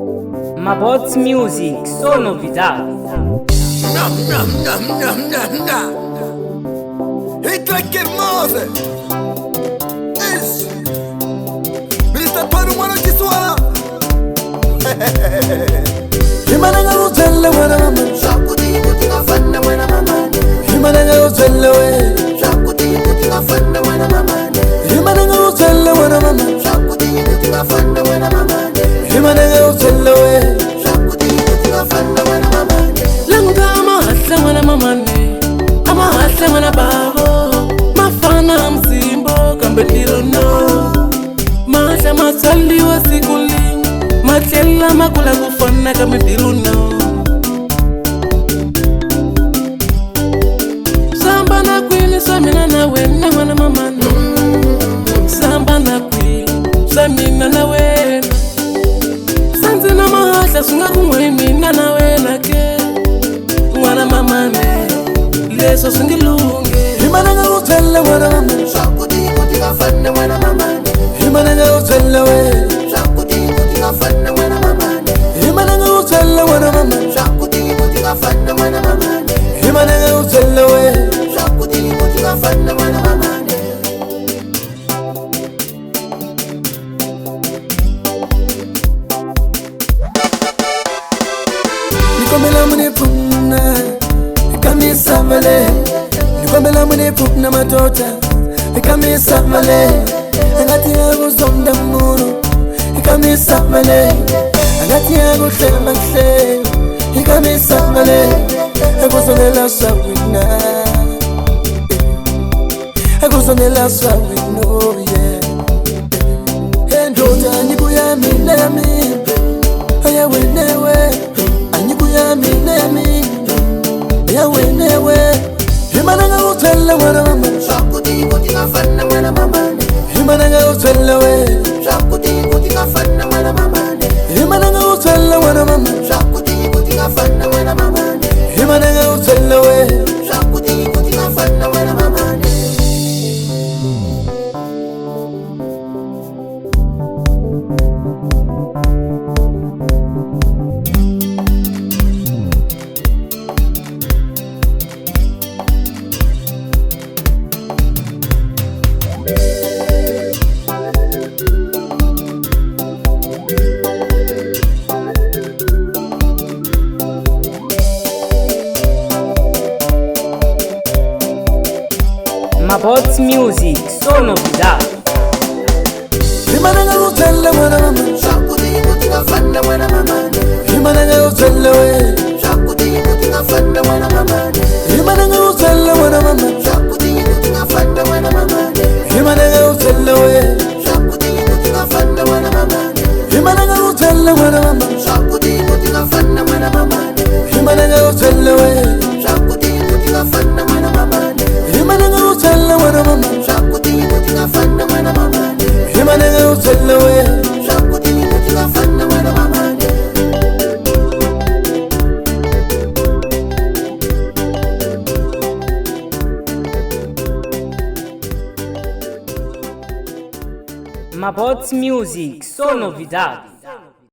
Mabots Music, só novidade. Hitler Mose Ish Minister Padu Mwana Kiswala Himananga utelle wana mama Shakudi kutika fanda wana mama Himananga utelle we Shakudi kutika fanda wana mama Himananga utelle wana mama Shakudi kutika fanda wana mama Himananga utelle we Shakudi kutika fanda wana mama Languda mahasla wana mama Amahasla wana babo Mafana mzimbo kambeliro no Mahasla masali wa sikuli Matlela makula kufana kambeliro no Samba na kwili samina na wena wana mama Samba na kwili samina na wena Sanzi na mahasla sunga kumwemina na wena ke Wana mama ne Leso singilunge Himananga utelle wana mama Shakudi kutika fanda wana mama Himananga utelle we Shakudi kutika fanda wana mama Himananga utelle wana mama Shakudi kutika fanda wana mama Himananga utelle we Shakudi kutika fanda wana mama Nikomela mune puna Kamisa vale Nikomela mune puna matota Kamisa vale Angati yago zonda munu Kamisa vale Angati yago hlema hle Kamisa vale Ekuzonela sawina Ekuzonela sawino yeah Endota nikuya mina yami Aya wenewe Anyikuya mina yami Aya wenewe Himananga utelle wana mama Shakudi kutika fanda wana mama Himananga utelle we Shakudi kutika fanda wana mama Himananga utelle wana mama Shakudi kutika fanda wana mama Himananga utelle we Shakudi kutika fanda wana mama Mabots Music, só novidade. Himananga utelle wana mama Shakudi kutika fanda wana mama Himananga utelle we Shakudi kutika fanda wana mama Himananga utelle wana mama Shakudi kutika fanda wana mama Himananga utelle we Shakudi kutika fanda wana mama Himananga utelle wana mama Shakudi kutika fanda wana mama Himananga utelle we Shakudi kutika fanda wana mama Himananga utelle wana mama Shakudi kutika fanda wana mama Himananga utelle we Shakudi kutika fanda wana mama Mabots Music, só novidade.